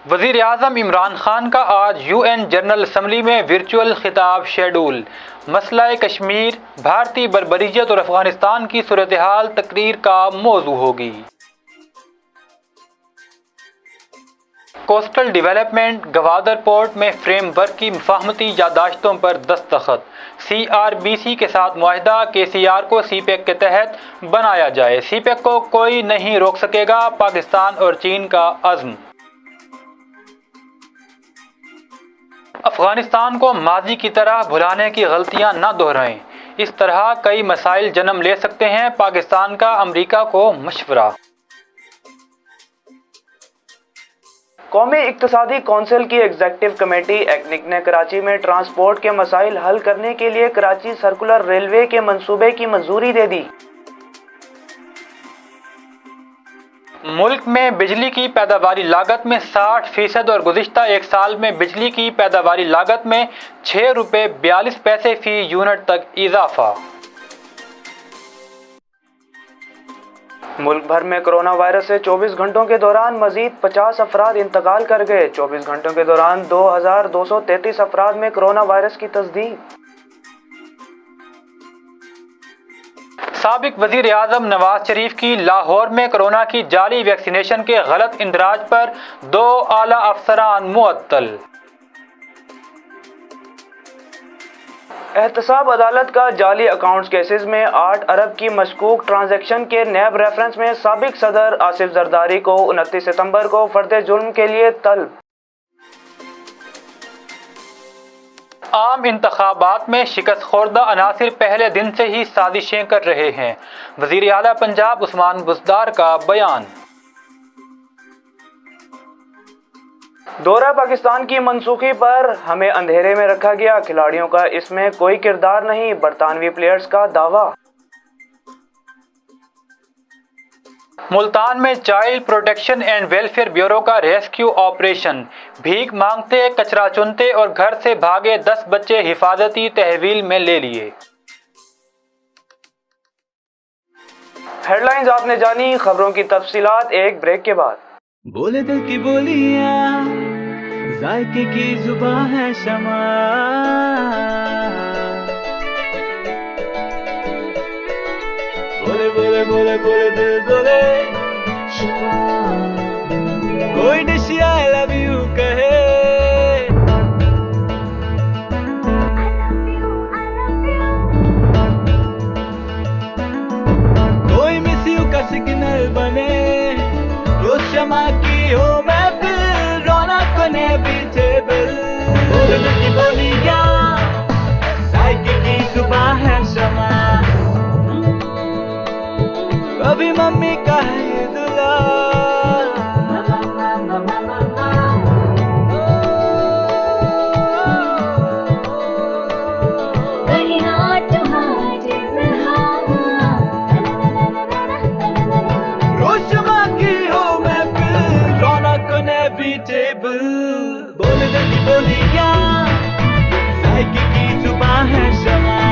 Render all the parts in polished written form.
وزیر اعظم عمران خان کا آج یو این جنرل اسمبلی میں ورچوئل خطاب شیڈول۔ مسئلہ کشمیر، بھارتی بربریت اور افغانستان کی صورتحال تقریر کا موضوع ہوگی۔ کوسٹل ڈیولپمنٹ گوادر پورٹ میں فریم ورک کی مفاہمتی یادداشتوں پر دستخط۔ سی آر بی سی کے ساتھ معاہدہ کے سی آر کو سی پیک کے تحت بنایا جائے۔ سی پیک کو کوئی نہیں روک سکے گا، پاکستان اور چین کا عزم۔ افغانستان کو ماضی کی طرح بھلانے کی غلطیاں نہ دہرائیں، اس طرح کئی مسائل جنم لے سکتے ہیں، پاکستان کا امریکہ کو مشورہ۔ قومی اقتصادی کونسل کی ایگزیکٹو کمیٹی ایکنک نے کراچی میں ٹرانسپورٹ کے مسائل حل کرنے کے لیے کراچی سرکولر ریلوے کے منصوبے کی منظوری دے دی۔ ملک میں بجلی کی پیداواری لاگت میں 60% اور گزشتہ ایک سال میں بجلی کی پیداواری لاگت میں ₹6.42 فی یونٹ تک اضافہ۔ ملک بھر میں کرونا وائرس سے 24 گھنٹوں کے دوران مزید 50 افراد انتقال کر گئے۔ 24 گھنٹوں کے دوران 2233 افراد میں کرونا وائرس کی تصدیق۔ سابق وزیر اعظم نواز شریف کی لاہور میں کرونا کی جعلی ویکسینیشن کے غلط اندراج پر 2 اعلی افسران معطل۔ احتساب عدالت کا جعلی اکاؤنٹس کیسز میں 8 ارب کی مشکوک ٹرانزیکشن کے نیب ریفرنس میں سابق صدر آصف زرداری کو 29 ستمبر کو فرد جرم کے لیے طلب۔ عام انتخابات میں شکست خوردہ عناصر پہلے دن سے ہی سازشیں کر رہے ہیں، وزیر اعلیٰ پنجاب عثمان بزدار کا بیان۔ دورہ پاکستان کی منسوخی پر ہمیں اندھیرے میں رکھا گیا، کھلاڑیوں کا اس میں کوئی کردار نہیں، برطانوی پلیئرز کا دعویٰ۔ ملتان میں child protection and welfare bureau کا ریسکیو آپریشن، بھیک مانگتے، کچرا چنتے اور گھر سے بھاگے 10 بچے حفاظتی تحویل میں لے لیے۔ ہیڈ لائنز آپ نے جانی، خبروں کی تفصیلات ایک بریک کے بعد۔ بولے دل کی بولیاں، ذائقے کی زباں ہے شمع، بولے بولے بولے بولے دل بولے کوئی ڈش آئی لو یو کہے، کوئی مس یو کا سگنل بنے، جو شمع کی ہو محفل، رونق نے پیچھے بل، بولے دل کی بولیاں، ذائقے کی زباں ہے شمع، کبھی ممی کا ہے دلہا، روشما کی ہو محفل، رونق نے بھی ٹیبل، بولے دل کی بولیاں، ذائقے کی زباں ہے شمع،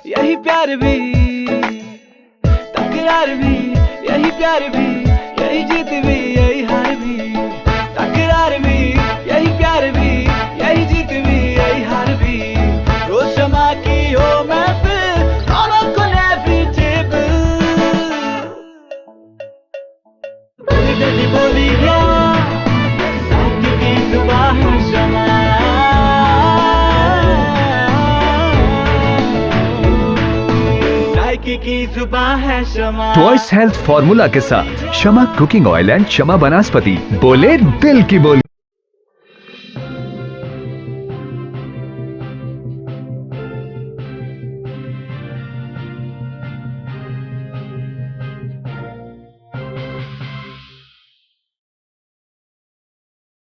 یہی پیار بھی، تکرار بھی، یہی پیار بھی، یہی جیت بھی، یہی ہار بھی، تکرار بھی، یہی پیار بھی، یہی جیت بھی، یہی ہار بھی، روز شمع کی ہو محفل، رونق نے بھی ٹیبل، بولی دل کی بولیاں، ذائقے کی زباں ہے شمع، کی زباں ہے شمع، ٹوائس ہیلتھ فارمولا کے ساتھ شمع کوکنگ آئل اینڈ شمع بناسپتی، بولے دل کی بولی۔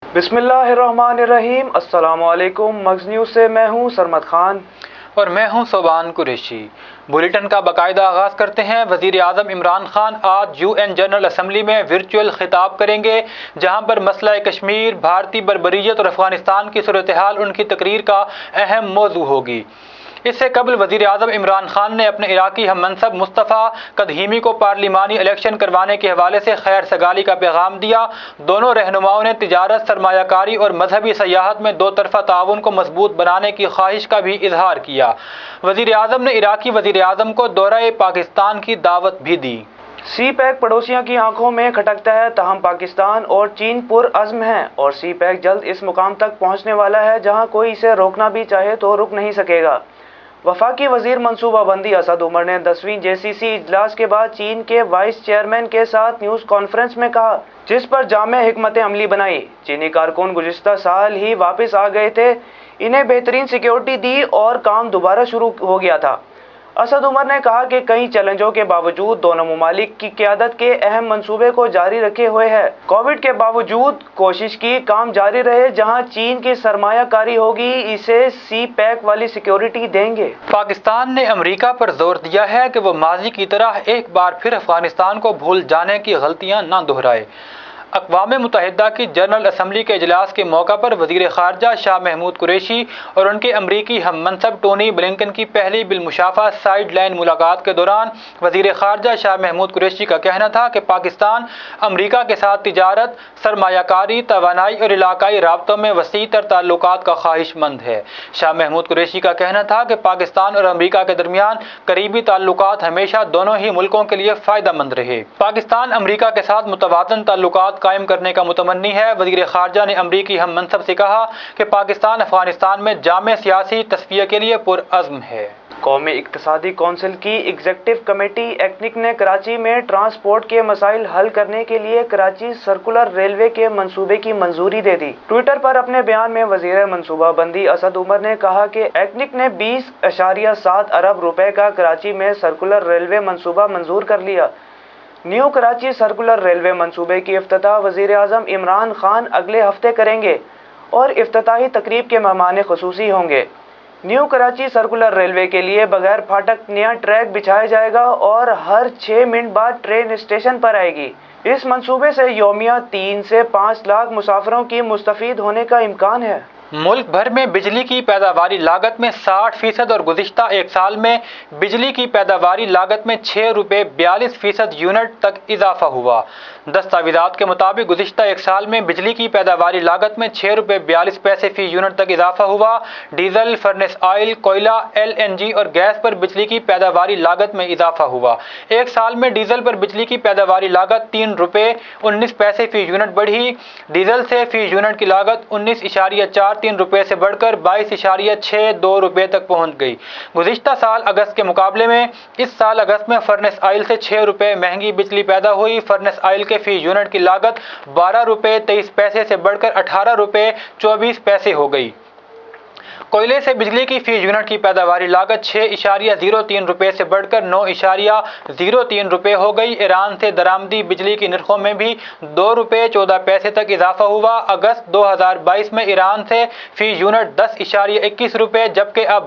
بسم اللہ الرحمن الرحیم، السلام علیکم، مغز نیوز سے میں ہوں سرمد خان۔ اور میں ہوں صوبان قریشی۔ بلیٹن کا باقاعدہ آغاز کرتے ہیں۔ وزیر اعظم عمران خان آج UN جنرل اسمبلی میں ورچوئل خطاب کریں گے، جہاں پر مسئلہ کشمیر، بھارتی بربریت اور افغانستان کی صورتحال ان کی تقریر کا اہم موضوع ہوگی۔ اس سے قبل وزیر اعظم عمران خان نے اپنے عراقی ہم منصب مصطفیٰ قدیمی کو پارلیمانی الیکشن کروانے کے حوالے سے خیر سگالی کا پیغام دیا۔ دونوں رہنماؤں نے تجارت، سرمایہ کاری اور مذہبی سیاحت میں دو طرفہ تعاون کو مضبوط بنانے کی خواہش کا بھی اظہار کیا۔ وزیر اعظم نے عراقی وزیر اعظم کو دورہ پاکستان کی دعوت بھی دی۔ سی پیک پڑوسیوں کی آنکھوں میں کھٹکتا ہے، تاہم پاکستان اور چین پرعزم ہیں اور سی پیک جلد اس مقام تک پہنچنے والا ہے جہاں کوئی اسے روکنا بھی چاہے تو رک نہیں سکے گا۔ وفاقی وزیر منصوبہ بندی اسد عمر نے 10ویں JCC اجلاس کے بعد چین کے وائس چیئرمین کے ساتھ نیوز کانفرنس میں کہا، جس پر جامع حکمت عملی بنائی۔ چینی کارکن گزشتہ سال ہی واپس آ گئے تھے، انہیں بہترین سیکیورٹی دی اور کام دوبارہ شروع ہو گیا تھا۔ اسد عمر نے کہا کہ کئی چیلنجوں کے باوجود دونوں ممالک کی قیادت کے اہم منصوبے کو جاری رکھے ہوئے ہے۔ کووڈ کے باوجود کوشش کی کام جاری رہے، جہاں چین کی سرمایہ کاری ہوگی اسے سی پیک والی سیکیورٹی دیں گے۔ پاکستان نے امریکہ پر زور دیا ہے کہ وہ ماضی کی طرح ایک بار پھر افغانستان کو بھول جانے کی غلطیاں نہ دہرائے۔ اقوام متحدہ کی جنرل اسمبلی کے اجلاس کے موقع پر وزیر خارجہ شاہ محمود قریشی اور ان کے امریکی ہم منصب ٹونی بلنکن کی پہلی بالمشافہ سائیڈ لائن ملاقات کے دوران وزیر خارجہ شاہ محمود قریشی کا کہنا تھا کہ پاکستان امریکہ کے ساتھ تجارت، سرمایہ کاری، توانائی اور علاقائی رابطوں میں وسیع تر تعلقات کا خواہش مند ہے۔ شاہ محمود قریشی کا کہنا تھا کہ پاکستان اور امریکہ کے درمیان قریبی تعلقات ہمیشہ دونوں ہی ملکوں کے لیے فائدہ مند رہے۔ پاکستان امریکہ کے ساتھ متوازن تعلقات قائم کرنے کا متمنی ہے۔ وزیر خارجہ نے امریکی ہم منصب سے کہا کہ پاکستان افغانستان میں جامع سیاسی تصفیہ کے لیے پرعزم ہے۔ قومی اقتصادی کونسل کی ایگزیکٹو کمیٹی ایکنک نے کراچی میں ٹرانسپورٹ کے مسائل حل کرنے کے لیے کراچی سرکولر ریلوے کے منصوبے کی منظوری دے دی۔ ٹویٹر پر اپنے بیان میں وزیر منصوبہ بندی اسد عمر نے کہا کہ ایکنک نے 20.7 ارب روپے کا کراچی میں سرکولر ریلوے منصوبہ منظور کر لیا۔ نیو کراچی سرکولر ریلوے منصوبے کی افتتاح وزیر اعظم عمران خان اگلے ہفتے کریں گے اور افتتاحی تقریب کے مہمان خصوصی ہوں گے۔ نیو کراچی سرکولر ریلوے کے لیے بغیر پھاٹک نیا ٹریک بچھایا جائے گا اور ہر 6 منٹ بعد ٹرین اسٹیشن پر آئے گی۔ اس منصوبے سے یومیہ 3 سے 5 لاکھ مسافروں کی مستفید ہونے کا امکان ہے۔ ملک بھر میں بجلی کی پیداواری لاگت میں 60% اور گزشتہ ایک سال میں بجلی کی پیداواری لاگت میں 6 روپے 42% یونٹ تک اضافہ ہوا۔ دستاویزات کے مطابق گزشتہ ایک سال میں بجلی کی پیداواری لاگت میں 6 روپے 42 پیسے فی یونٹ تک اضافہ ہوا۔ ڈیزل، فرنس آئل، کوئلہ، LNG اور گیس پر بجلی کی پیداواری لاگت میں اضافہ ہوا۔ ایک سال میں ڈیزل پر بجلی کی پیداواری لاگت 3 روپے 19 پیسے فی یونٹ بڑھی۔ ڈیزل سے فی یونٹ کی لاگت 19.43 روپے سے بڑھ کر 22.62 روپے تک پہنچ گئی۔ گزشتہ سال اگست کے مقابلے میں اس سال اگست میں فرنس آئل سے 6 روپے مہنگی بجلی پیدا ہوئی۔ فرنس آئل کے فی یونٹ کی لاگت 12 روپے 23 پیسے سے بڑھ کر 18 روپے 24 پیسے ہو گئی۔ کوئلے سے بجلی کی فی یونٹ کی پیداواری لاگت 6.03 روپے سے بڑھ کر 9.03 روپے ہو گئی۔ ایران سے درآمدی بجلی کی نرخوں میں بھی 2 روپے 14 پیسے تک اضافہ ہوا۔ اگست 2022 میں ایران سے فی یونٹ 10.21 روپے جبکہ اب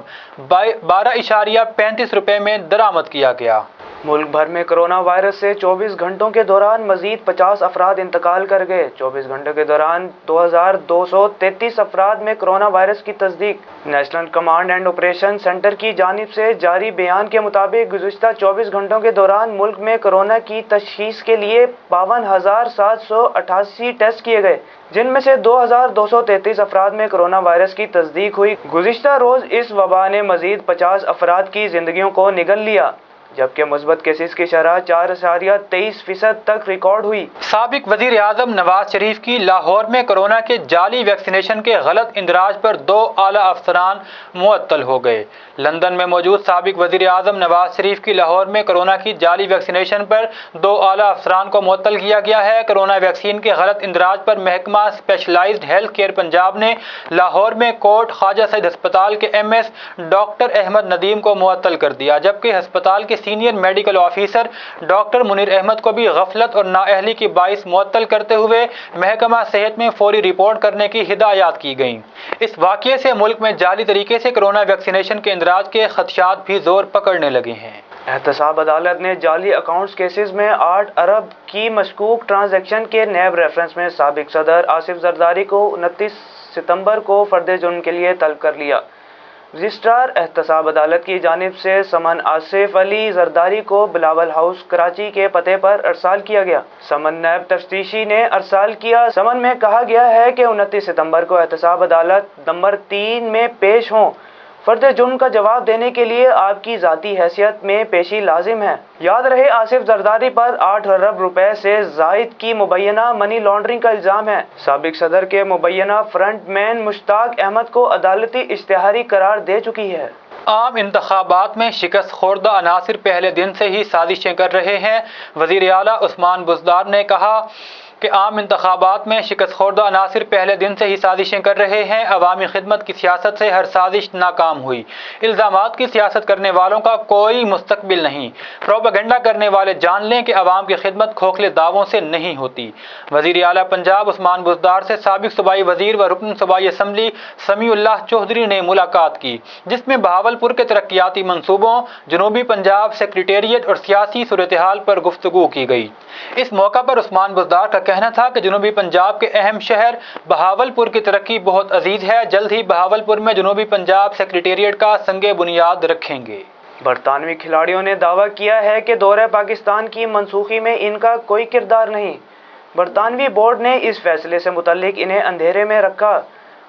12.35 روپے میں درآمد کیا گیا۔ ملک بھر میں کرونا وائرس سے 24 گھنٹوں کے دوران مزید 50 افراد انتقال کر گئے۔ 24 گھنٹوں کے دوران 2233 افراد میں کرونا وائرس کی تصدیق۔ National command and operation centre کی جانب سے جاری بیان کے مطابق گزشتہ 24 گھنٹوں کے دوران ملک میں کرونا کی تشخیص کے لیے 52,788 ٹیسٹ کیے گئے، جن میں سے 2,233 افراد میں کرونا وائرس کی تصدیق ہوئی۔ گزشتہ روز اس وبا نے مزید 50 افراد کی زندگیوں کو نگل لیا، جبکہ مثبت کیسز کی شرح 4.23% تک ریکارڈ ہوئی۔ سابق وزیر اعظم نواز شریف کی لاہور میں کرونا کے جعلی ویکسینیشن کے غلط اندراج پر 2 اعلیٰ افسران معطل ہو گئے۔ لندن میں موجود سابق وزیر اعظم نواز شریف کی لاہور میں کرونا کی جعلی ویکسینیشن پر 2 اعلیٰ افسران کو معطل کیا گیا ہے۔ کرونا ویکسین کے غلط اندراج پر محکمہ اسپیشلائزڈ ہیلتھ کیئر پنجاب نے لاہور میں کوٹ خواجہ سعید ہسپتال کے MS ڈاکٹر احمد ندیم کو معطل کر دیا، جبکہ ہسپتال کے senior medical officer doctor Munir Ahmad کو بھی غفلت اور نااہلی کی باعث معطل کرتے ہوئے محکمہ صحت میں فوری رپورٹ کرنے کی ہدایات کی گئیں۔ اس واقعے سے ملک میں جعلی طریقے سے کرونا ویکسینیشن کے اندراج کے خدشات بھی زور پکڑنے لگے ہیں۔ احتساب عدالت نے جعلی اکاؤنٹس کیسز میں 8 ارب کی مشکوک ٹرانزیکشن کے نیب ریفرنس میں سابق صدر آصف زرداری کو 29 ستمبر کو فرد جرم کے لیے طلب کر لیا۔ رجسٹرار احتساب عدالت کی جانب سے سمن آصف علی زرداری کو بلاول ہاؤس کراچی کے پتے پر ارسال کیا گیا۔ سمن نیب تفتیشی نے ارسال کیا۔ سمن میں کہا گیا ہے کہ 29 ستمبر کو احتساب عدالت نمبر 3 میں پیش ہوں۔ فرد جرم کا جواب دینے کے لیے آپ کی ذاتی حیثیت میں پیشی لازم ہے۔ یاد رہے آصف زرداری پر 8 ارب روپے سے زائد کی مبینہ منی لانڈرنگ کا الزام ہے۔ سابق صدر کے مبینہ فرنٹ مین مشتاق احمد کو عدالتی اشتہاری قرار دے چکی ہے۔ عام انتخابات میں شکست خوردہ عناصر پہلے دن سے ہی سازشیں کر رہے ہیں۔ وزیر اعلیٰ عثمان بزدار نے کہا کہ عام انتخابات میں شکست خوردہ عناصر پہلے دن سے ہی سازشیں کر رہے ہیں۔ عوامی خدمت کی سیاست سے ہر سازش ناکام ہوئی۔ الزامات کی سیاست کرنے والوں کا کوئی مستقبل نہیں۔ پروپیگنڈا کرنے والے جان لیں کہ عوام کی خدمت کھوکھلے دعووں سے نہیں ہوتی۔ وزیر اعلیٰ پنجاب عثمان بزدار سے سابق صوبائی وزیر و رکن صوبائی اسمبلی سمیع اللہ چودھری نے ملاقات کی، جس میں بہاولپور کے ترقیاتی منصوبوں، جنوبی پنجاب سیکریٹریٹ اور سیاسی صورتحال پر گفتگو کی گئی۔ اس موقع پر عثمان بزدار کا کہنا تھا کہ جنوبی پنجاب کے اہم شہر بہاولپور کی ترقی بہت عزیز ہے۔ جلد ہی بہاولپور میں جنوبی پنجاب سیکریٹریٹ کا سنگ بنیاد رکھیں گے۔ برطانوی کھلاڑیوں نے دعویٰ کیا ہے کہ دورہ پاکستان کی منسوخی میں ان کا کوئی کردار نہیں۔ برطانوی بورڈ نے اس فیصلے سے متعلق انہیں اندھیرے میں رکھا۔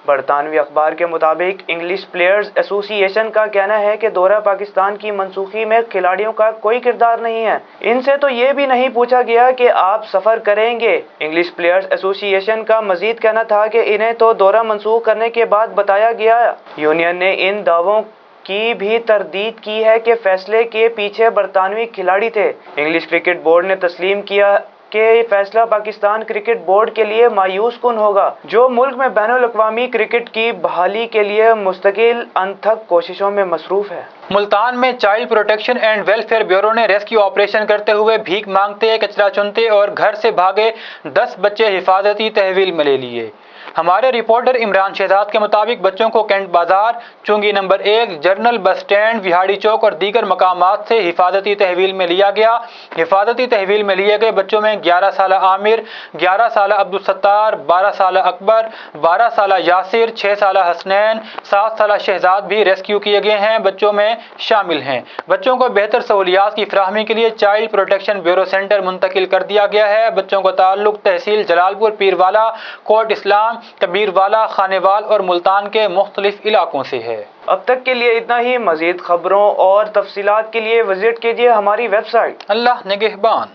برطانوی اخبار کے مطابق انگلش پلیئرز ایسوسی ایشن کا کہنا ہے کہ دورہ پاکستان کی منسوخی میں کھلاڑیوں کا کوئی کردار نہیں ہے۔ ان سے تو یہ بھی نہیں پوچھا گیا کہ آپ سفر کریں گے۔ انگلش پلیئرز ایسوسی ایشن کا مزید کہنا تھا کہ انہیں تو دورہ منسوخ کرنے کے بعد بتایا گیا۔ یونین نے ان دعووں کی بھی تردید کی ہے کہ فیصلے کے پیچھے برطانوی کھلاڑی تھے۔ انگلش کرکٹ بورڈ نے تسلیم کیا کہ یہ فیصلہ پاکستان کرکٹ بورڈ کے لیے مایوس کن ہوگا، جو ملک میں بین الاقوامی کرکٹ کی بحالی کے لیے مستقل انتھک کوششوں میں مصروف ہے۔ ملتان میں child protection and welfare bureau نے ریسکیو آپریشن کرتے ہوئے بھیک مانگتے، کچرا چنتے اور گھر سے بھاگے 10 بچے حفاظتی تحویل میں لے لیے۔ ہمارے رپورٹر عمران شہزاد کے مطابق بچوں کو کینٹ بازار، چونگی number 1، general bus stand, Vehari چوک اور دیگر مقامات سے حفاظتی تحویل میں لیا گیا۔ حفاظتی تحویل میں لیے گئے بچوں میں 11 سالہ عامر، 11 سالہ عبدالستار، 12 سالہ اکبر، 12 سالہ یاسر، 6 سالہ حسنین، 7 سالہ شہزاد بھی ریسکیو کیے گئے ہیں، بچوں میں شامل ہیں۔ بچوں کو بہتر سہولیات کی فراہمی کے لیے چائلڈ پروٹیکشن بیورو سینٹر منتقل کر دیا گیا ہے۔ بچوں کا تعلق تحصیل جلال پور، پیروالا، کوٹ اسلام، کبیر والا، خانے وال اور ملتان کے مختلف علاقوں سے ہے۔ اب تک کے لیے اتنا ہی۔ مزید خبروں اور تفصیلات کے لیے وزٹ کیجیے ہماری ویب سائٹ۔ اللہ نگہبان۔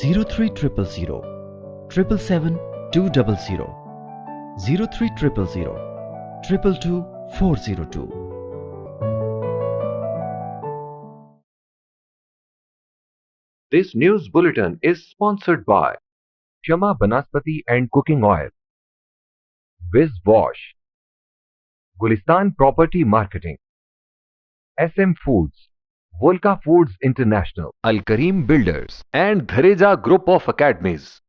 0300 777 200 0300 222 402। This news bulletin is sponsored by Shama Banaspati and Cooking Oil, Wiz Wash, Gulistan Property Marketing, SM Foods, Volca Foods International, Al Kareem Builders and Dhareja Group of Academies.